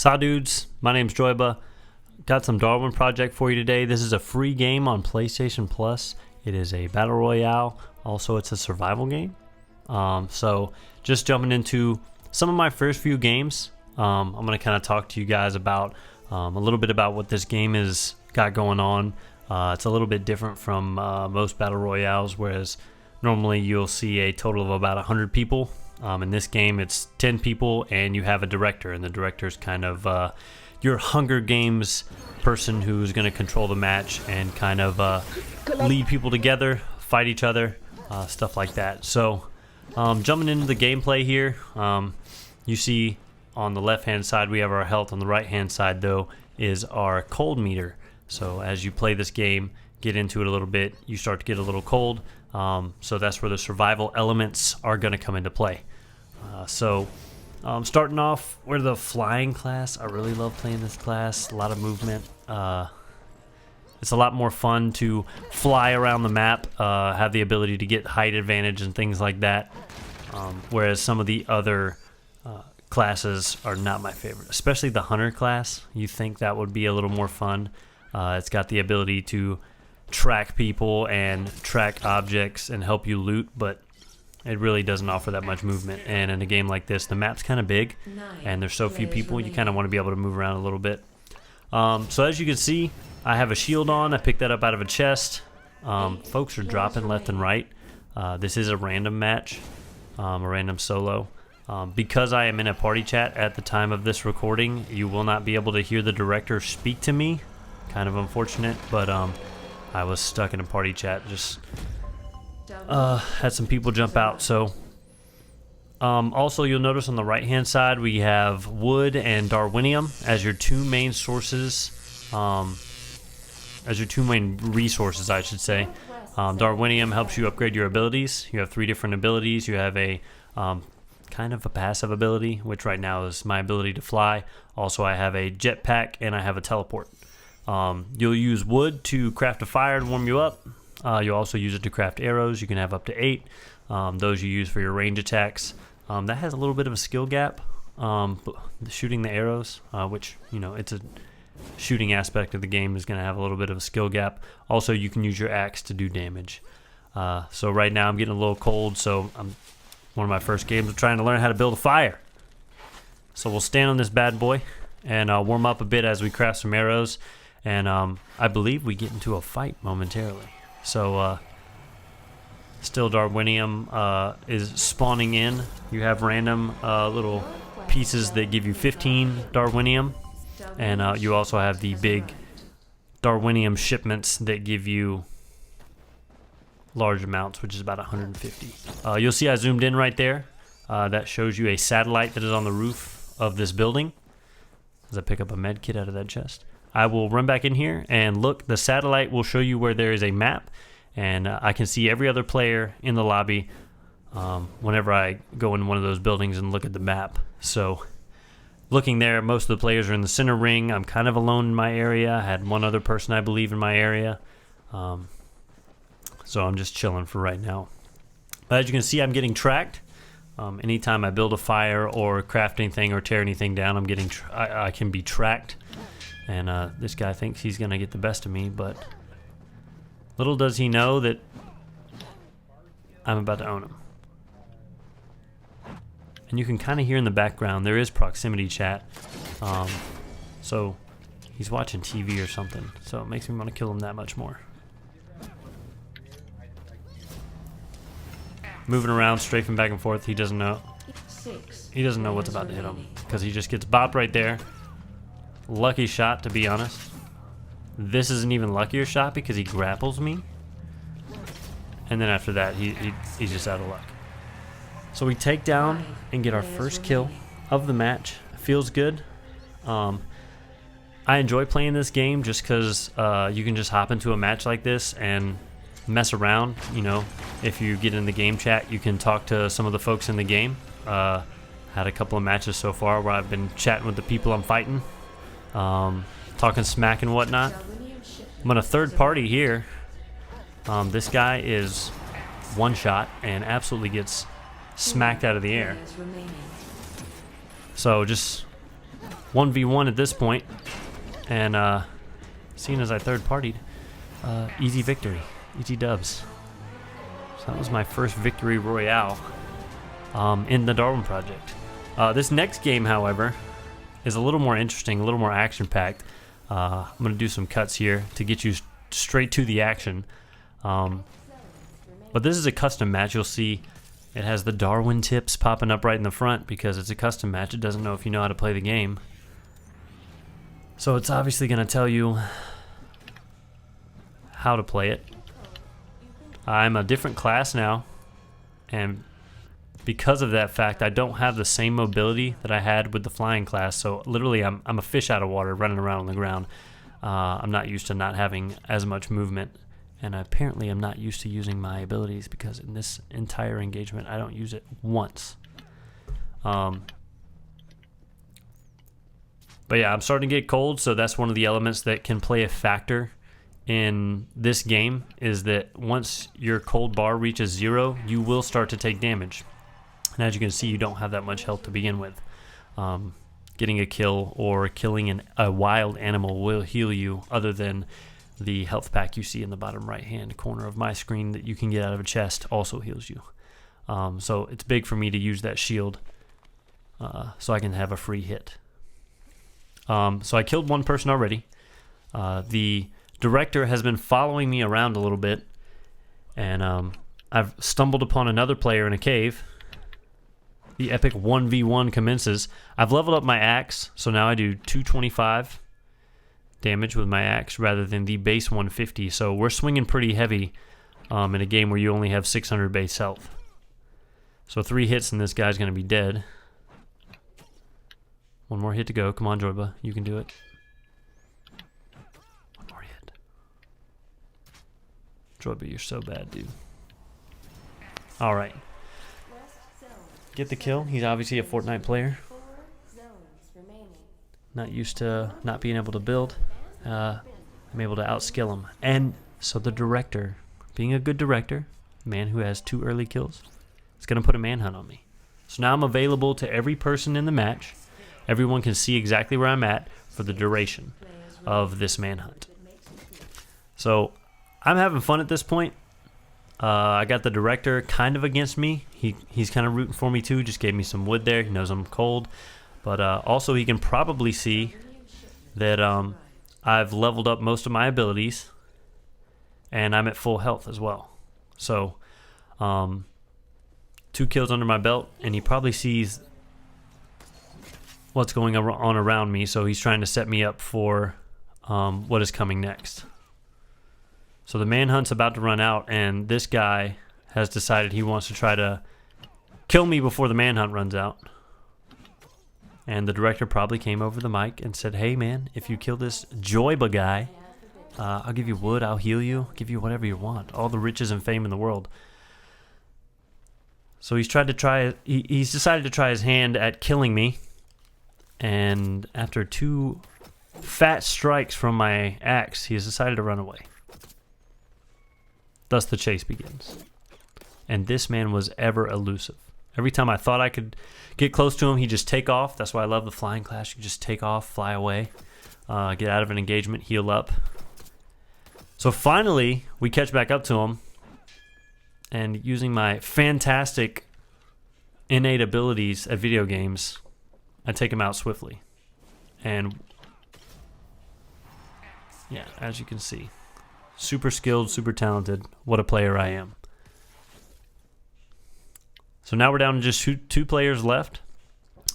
Saw dudes, my name's JOYBAH. Got some Darwin Project for you today. This is a free game on PlayStation Plus. It is a battle royale. Also, it's a survival game. So just jumping into some of my first few games. I'm going to kind of talk to you guys about a little bit about what this game is got going on. It's a little bit different from most battle royales, whereas normally you'll see a total of about 100 people. In this game, it's 10 people, and you have a director, and the director is kind of your Hunger Games person who's going to control the match and kind of lead people together, fight each other, stuff like that. So, jumping into the gameplay here, you see on the left-hand side we have our health. On the right-hand side, though, is our cold meter. So as you play this game, get into it a little bit, you start to get a little cold. So that's where the survival elements are going to come into play. Starting off, we're the flying class. I really love playing this class. A lot of movement. It's a lot more fun to fly around the map, have the ability to get height advantage and things like that. Whereas some of the other classes are not my favorite, especially the hunter class. You think that would be a little more fun. It's got the ability to track people and track objects and help you loot, but it really doesn't offer that much movement. And in a game like this, the map's kind of big and there's so few people, you kind of want to be able to move around a little bit. So as you can see, I have a shield on. I picked that up out of a chest. Folks are dropping left and right. This is a random match, a random solo. Because I am in a party chat at the time of this recording, you will not be able to hear the director speak to me. Kind of unfortunate, but I was stuck in a party chat. Just had some people jump out. So also you'll notice on the right hand side we have wood and Darwinium as your two main sources, as your two main resources, I should say. Darwinium helps you upgrade your abilities. You have 3 different abilities. You have a kind of a passive ability, which right now is my ability to fly. Also, I have a jetpack and I have a teleport. You'll use wood to craft a fire to warm you up. You'll also use it to craft arrows. You can have up to 8. Those you use for your range attacks. That has a little bit of a skill gap, shooting the arrows, which, you know, it's a shooting aspect of the game is going to have a little bit of a skill gap. Also, you can use your axe to do damage. So right now I'm getting a little cold, so one of my first games of trying to learn how to build a fire. So we'll stand on this bad boy and warm up a bit as we craft some arrows. And I believe we get into a fight momentarily. So still Darwinium is spawning in. You have random little pieces that give you 15 Darwinium. And you also have the big Darwinium shipments that give you large amounts, which is about 150. You'll see I zoomed in right there. That shows you a satellite that is on the roof of this building. As I pick up a med kit out of that chest, I will run back in here and look. The satellite will show you where there is a map, and I can see every other player in the lobby whenever I go in one of those buildings and look at the map. So looking there, most of the players are in the center ring. I'm kind of alone in my area. I had one other person, I believe, in my area. So I'm just chilling for right now. But as you can see, I'm getting tracked. Anytime I build a fire or craft anything or tear anything down, I can be tracked. And this guy thinks he's going to get the best of me, but little does he know that I'm about to own him. And you can kind of hear in the background, there is proximity chat. So he's watching TV or something. So it makes me want to kill him that much more. Moving around, strafing back and forth. He doesn't know. He doesn't know what's about to hit him because he just gets bopped right there. Lucky shot, to be honest. This is an even luckier shot because he grapples me. And then after that, he's just out of luck. So we take down and get our first kill of the match. Feels good. I enjoy playing this game just because you can just hop into a match like this and mess around. You know, if you get in the game chat, you can talk to some of the folks in the game. Had a couple of matches so far where I've been chatting with the people I'm fighting, talking smack and whatnot. I'm on a third party here. This guy is one shot and absolutely gets smacked out of the air. So just 1v1 at this point, and seeing as I third-partied, easy victory, easy dubs. So that was my first victory royale in the Darwin Project. This next game, however, is a little more interesting, a little more action-packed. I'm going to do some cuts here to get you straight to the action. But this is a custom match. You'll see it has the Darwin tips popping up right in the front because it's a custom match. It doesn't know if you know how to play the game. So it's obviously going to tell you how to play it. I'm a different class now, and because of that fact, I don't have the same mobility that I had with the flying class. So literally, I'm a fish out of water running around on the ground. I'm not used to not having as much movement, and apparently I'm not used to using my abilities because in this entire engagement, I don't use it once. But yeah, I'm starting to get cold, so that's one of the elements that can play a factor in this game, is that once your cold bar reaches 0, you will start to take damage. And as you can see, you don't have that much health to begin with. Getting a kill or killing a wild animal will heal you, other than the health pack you see in the bottom right-hand corner of my screen that you can get out of a chest also heals you. So it's big for me to use that shield so I can have a free hit. So I killed one person already. The director has been following me around a little bit, and I've stumbled upon another player in a cave. The epic 1v1 commences. I've leveled up my axe, so now I do 225 damage with my axe rather than the base 150. So we're swinging pretty heavy in a game where you only have 600 base health. So 3 hits and this guy's going to be dead. One more hit to go. Come on, JOYBAH. You can do it. One more hit. JOYBAH, you're so bad, dude. All right. Get the kill. He's obviously a Fortnite player. Not used to not being able to build. I'm able to outskill him. And so the director, being a good director, man who has 2 early kills, is going to put a manhunt on me. So now I'm available to every person in the match. Everyone can see exactly where I'm at for the duration of this manhunt. So I'm having fun at this point. I got the director kind of against me. He's kind of rooting for me too. Just gave me some wood there. He knows I'm cold. But also he can probably see that I've leveled up most of my abilities. And I'm at full health as well. So 2 kills under my belt. And he probably sees what's going on around me. So he's trying to set me up for what is coming next. So the manhunt's about to run out, and this guy has decided he wants to try to kill me before the manhunt runs out. And the director probably came over the mic and said, "Hey man, if you kill this JOYBAH guy, I'll give you wood, I'll heal you, give you whatever you want, all the riches and fame in the world." So he's decided to try his hand at killing me. And after 2 fat strikes from my axe, he has decided to run away. Thus the chase begins. And this man was ever elusive. Every time I thought I could get close to him, he'd just take off. That's why I love the flying class. You can just take off, fly away, get out of an engagement, heal up. So finally, we catch back up to him. And using my fantastic innate abilities at video games, I take him out swiftly. And yeah, as you can see, super skilled, super talented. What a player I am. So now we're down to just 2 players left.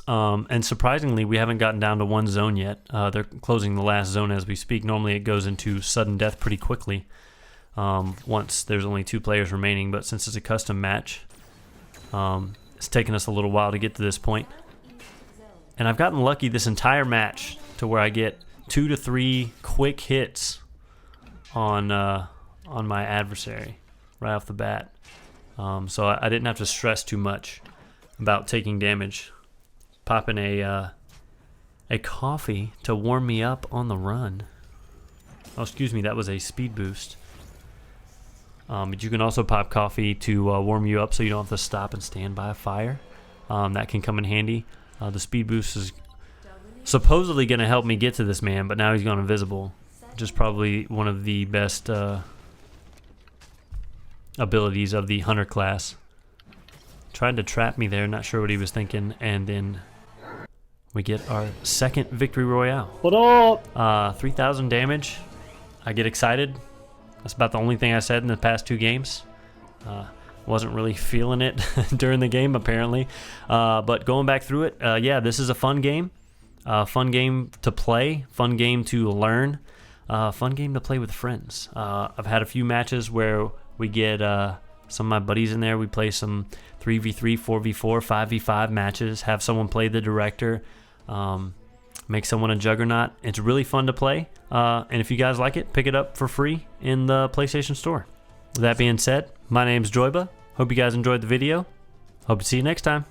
And surprisingly, we haven't gotten down to 1 zone yet. They're closing the last zone as we speak. Normally it goes into sudden death pretty quickly once there's only 2 players remaining. But since it's a custom match, it's taken us a little while to get to this point. And I've gotten lucky this entire match to where I get 2 to 3 quick hits on my adversary right off the bat. So I didn't have to stress too much about taking damage. Popping a coffee to warm me up on the run. Oh, excuse me, that was a speed boost. But you can also pop coffee to warm you up so you don't have to stop and stand by a fire. That can come in handy. The speed boost is supposedly going to help me get to this man, but now he's gone invisible. Which is probably one of the best abilities of the hunter class. Tried to trap me there, not sure what he was thinking, and then we get our second victory royale. What up? 3,000 damage. I get excited. That's about the only thing I said in the past 2 games. Wasn't really feeling it during the game, apparently. But going back through it, yeah, this is a fun game. Fun game to play. Fun game to learn. Fun game to play with friends. I've had a few matches where we get some of my buddies in there. We play some 3v3, 4v4, 5v5 matches. Have someone play the director. Make someone a juggernaut. It's really fun to play. And if you guys like it, pick it up for free in the PlayStation Store. With that being said, my name's JOYBAH. Hope you guys enjoyed the video. Hope to see you next time.